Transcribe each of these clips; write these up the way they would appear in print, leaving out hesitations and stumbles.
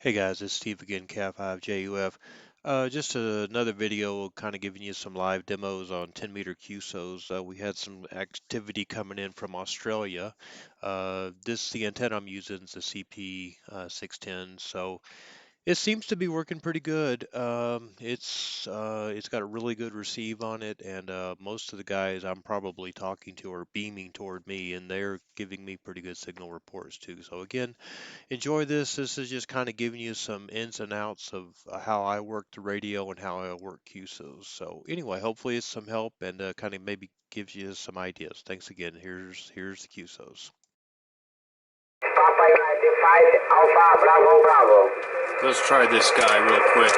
Hey guys, it's Steve again, Cat5JUF. Just another video kind of giving you some live demos on 10 meter QSOs. We had some activity coming in from Australia. The antenna I'm using is the CP610, so it seems to be working pretty good. It's got a really good receive on it, and most of the guys I'm probably talking to are beaming toward me, and they're giving me pretty good signal reports too. So again, enjoy this. This is just kind of giving you some ins and outs of how I work the radio and how I work QSOs. So anyway, hopefully it's some help and kind of maybe gives you some ideas. Thanks again. Here's the QSOs. Papa United 5 Alpha Bravo Bravo. Let's try this guy real quick.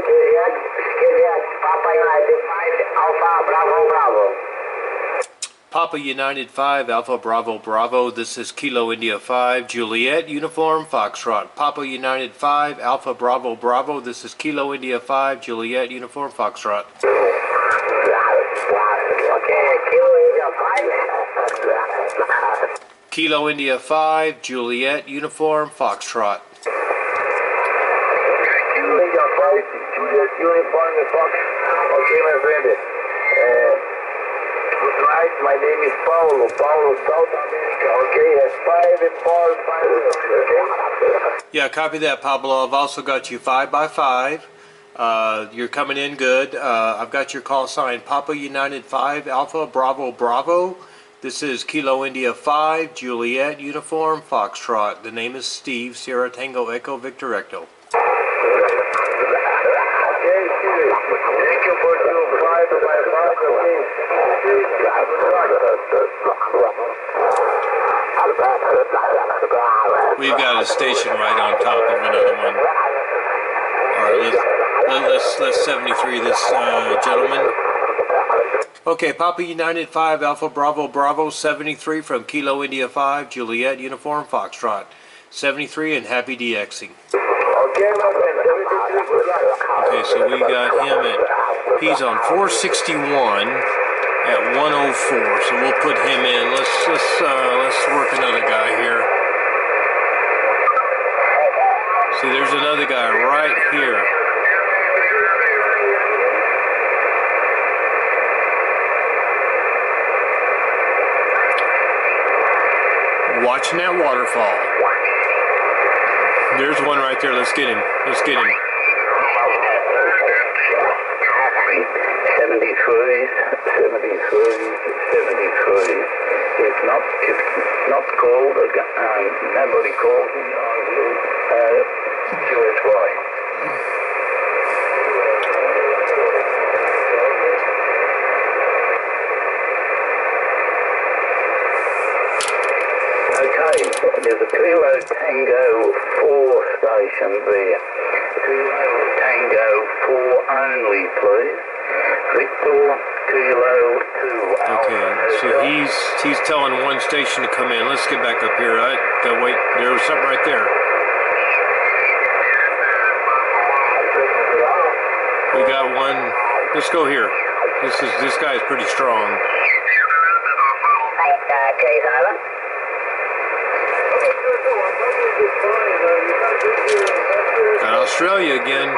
Juliet, Papa United 5 Alpha Bravo Bravo. Papa United 5 Alpha Bravo Bravo. This is Kilo India 5 Juliet Uniform Foxtrot. Papa United 5 Alpha Bravo Bravo. This is Kilo India 5 Juliet Uniform Foxtrot. Okay, Kilo India 5. Kilo India 5 Juliet Uniform Foxtrot. Kilo India 5 Juliet Uniform Fox. Okay, my friend. Good night, my name is Paulo, South America. Okay, that's 5 and 4, 5. Okay? Yeah, copy that, Pablo. I've also got you 5x5. You're coming in good. I've got your call sign Papa United 5 Alpha Bravo Bravo. This is Kilo India 5 Juliet Uniform Foxtrot. The name is Steve, Sierra Tango Echo Victor Ecto. We've got a station right on top of another one. All right, let's 73 this gentleman. Okay, Papa United 5 Alpha Bravo Bravo 73 from Kilo India 5 Juliet Uniform Foxtrot. 73 and happy DXing. Okay, so we got him at, he's on 461 at 104, so we'll put him in. Let's work another guy here. See, there's another guy right here. Watching that waterfall. There's one right there. Let's get him. Let's get him. 73. It's not cold. Nobody called me on QSY. Okay, there's a Kilo Tango 4 station there. Kilo Tango 4 only, please. Victor Kilo 2. Okay, so he's telling one station to come in. Let's get back up here. Wait, there was something right there. We got one. Let's go here. This guy is pretty strong. Got Australia again.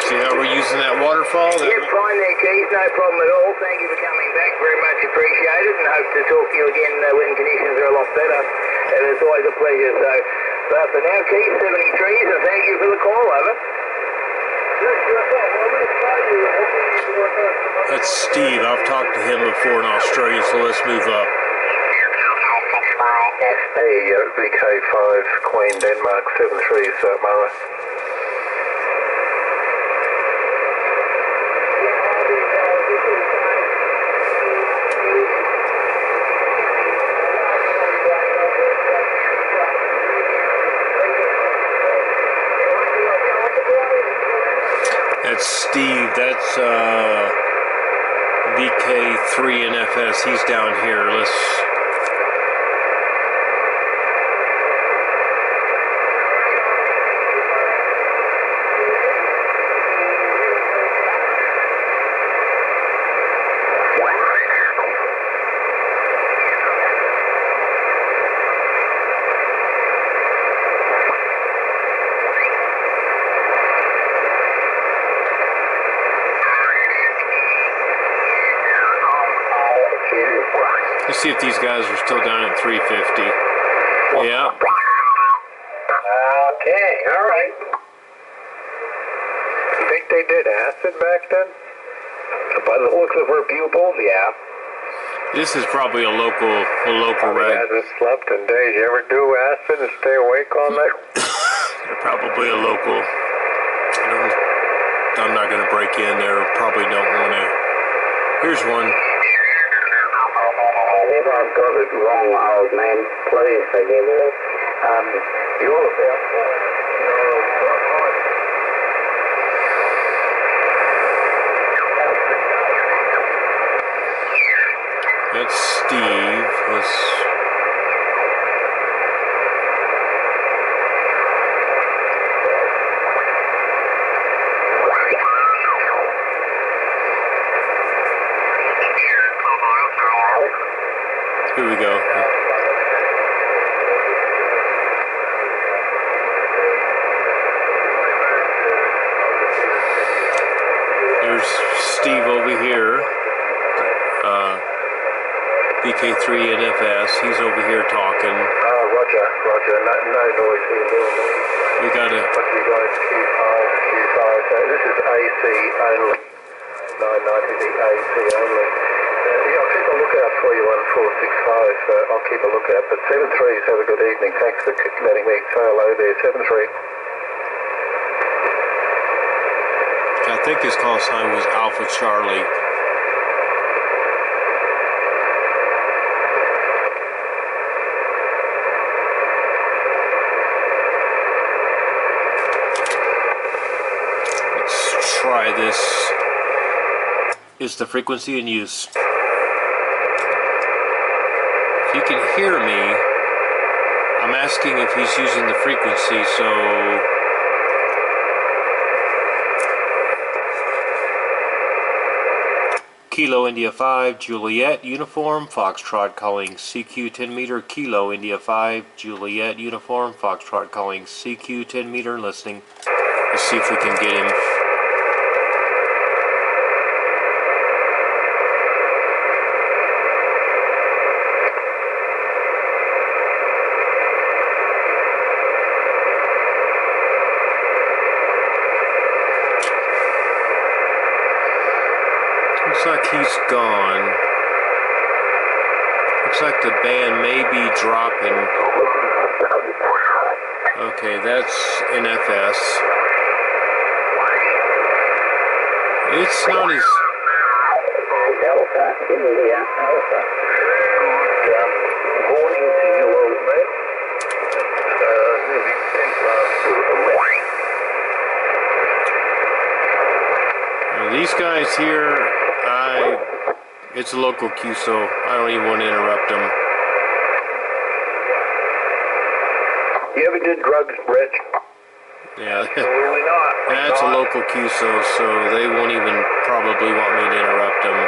See how we're using that waterfall? Yep, fine there, Keith. No problem at all. Thank you for coming back. Very much appreciated, and hope to talk to you again when conditions are a lot better. And it's always a pleasure. So, but for now, Keith, 73s, and thank you for the call, over. That's Steve. I've talked to him before in Australia, so let's move up. Hey, VK5, Queen Denmark, 73, St. Mara. That's Steve. That's VK3NF3. He's down here. see if these guys are still down at 350. Yeah. Okay, all right. You think they did acid back then? By the looks of her pupils, yeah. This is probably a local He rag. hasn't slept in days. You ever do acid and stay awake all night? They're probably a local. I'm not going to break in there. Probably don't want to. Here's one. If I've got it wrong, old man, please forgive me. You're about That's Steve. Here we go. There's Steve over here. VK3NF3. He's over here talking. Roger. No noise here. We got a. But you guys Q5. This is AC only. 990 the AC only. Yeah, I'll keep a lookout for you on 465. I'll keep a lookout. But 73s, have a good evening. Thanks for letting me say hello there. 73. I think his call sign was Alpha Charlie. Let's try this. Is the frequency in use? If you can hear me, I'm asking if he's using the frequency, so Kilo India 5 Juliet Uniform Foxtrot calling CQ 10 meter. Kilo India 5 Juliet Uniform Foxtrot calling CQ 10 meter. Listening. Let's see if we can get him. Looks like he's gone. Looks like the band may be dropping. Okay, that's NFS. It's not as... Delta, India, Alpha. Good morning to you, old man. Nearly 10 past 11. These guys here, it's a local QSO. I don't even want to interrupt them. You ever did drugs, Rich? Yeah, Absolutely not. that's a local QSO, so they won't even probably want me to interrupt them.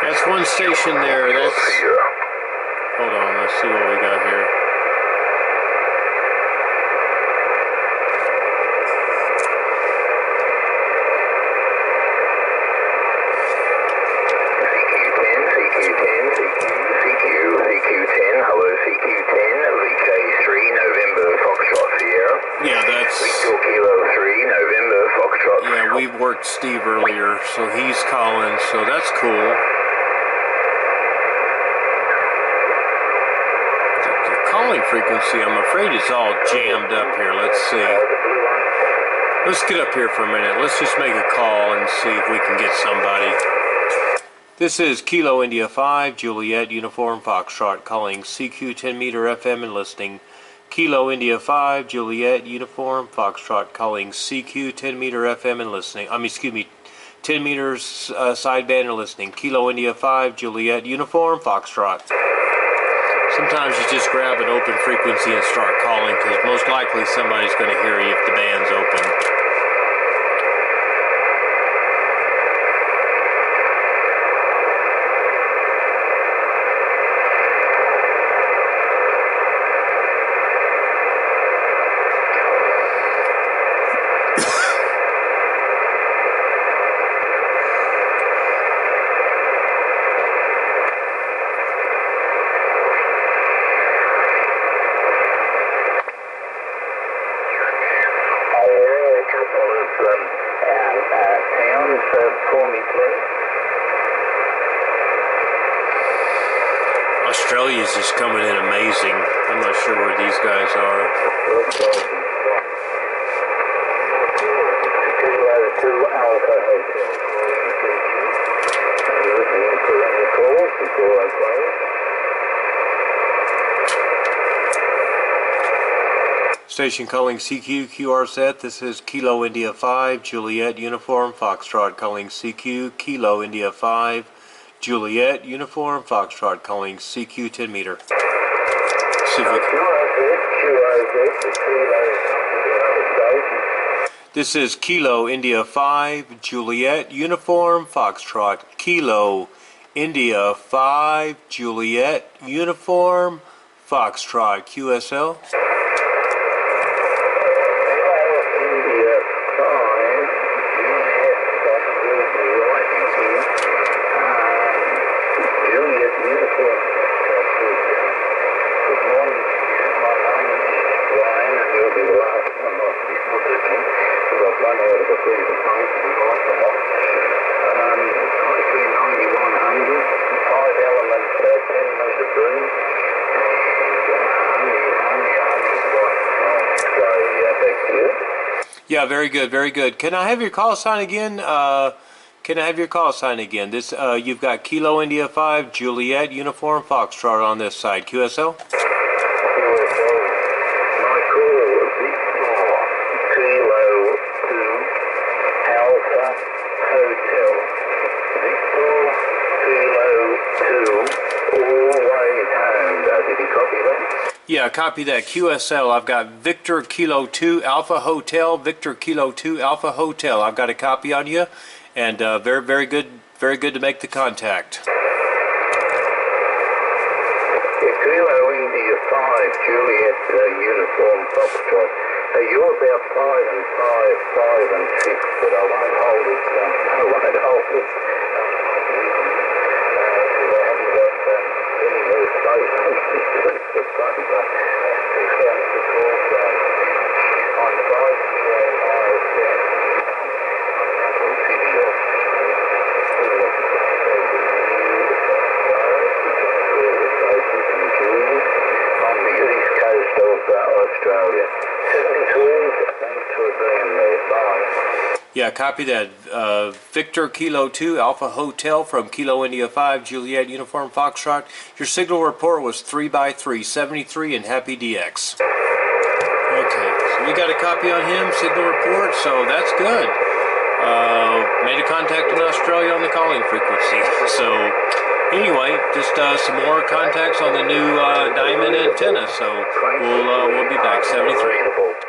That's one station there. That's... Hold on, let's see what we got here. CQ10, hello CQ10, VK3, November, Foxtrot Sierra. Yeah, that's... Victor Kilo 3, November, Foxtrot. Yeah, we worked Steve earlier, so he's calling, so that's cool. The calling frequency, I'm afraid it's all jammed up here. Let's see. Let's get up here for a minute. Let's just make a call and see if we can get somebody. This is Kilo India 5, Juliet Uniform Foxtrot calling CQ 10 meter FM and listening. Kilo India 5, Juliet Uniform Foxtrot calling CQ 10 meter FM and listening. 10 meters sideband and listening. Kilo India 5, Juliet Uniform Foxtrot. Sometimes you just grab an open frequency and start calling because most likely somebody's going to hear you if the band's open. for me, please. Australia's just coming in amazing. I'm not sure where these guys are. Station calling CQ, QRZ. This is Kilo India 5, Juliet Uniform, Foxtrot calling CQ, Kilo India 5, Juliet Uniform, Foxtrot calling CQ 10 meter. This is Kilo India 5, Juliet Uniform, Foxtrot, Kilo India 5, Juliet Uniform, Foxtrot, QSO. Yeah, very good, very good. Can I have your call sign again? This you've got Kilo India 5, Juliet Uniform, Foxtrot on this side. QSO? Yeah, copy that. QSL, I've got Victor Kilo 2 Alpha Hotel, Victor Kilo 2 Alpha Hotel. I've got a copy on you, and very good to make the contact. Kilo India 5, Juliet Uniform, Foxtrot. You're about 5 and 6, but I won't hold it. I won't hold it. Yeah, copy that. Victor Kilo 2 Alpha Hotel from Kilo India 5 Juliet Uniform Foxtrot. Your signal report was 3x3, 73 and Happy DX. Okay, so we got a copy on him, signal report, so that's good. Made a contact in Australia on the calling frequency. So anyway, just some more contacts on the new Diamond antenna. So we'll be back. 73.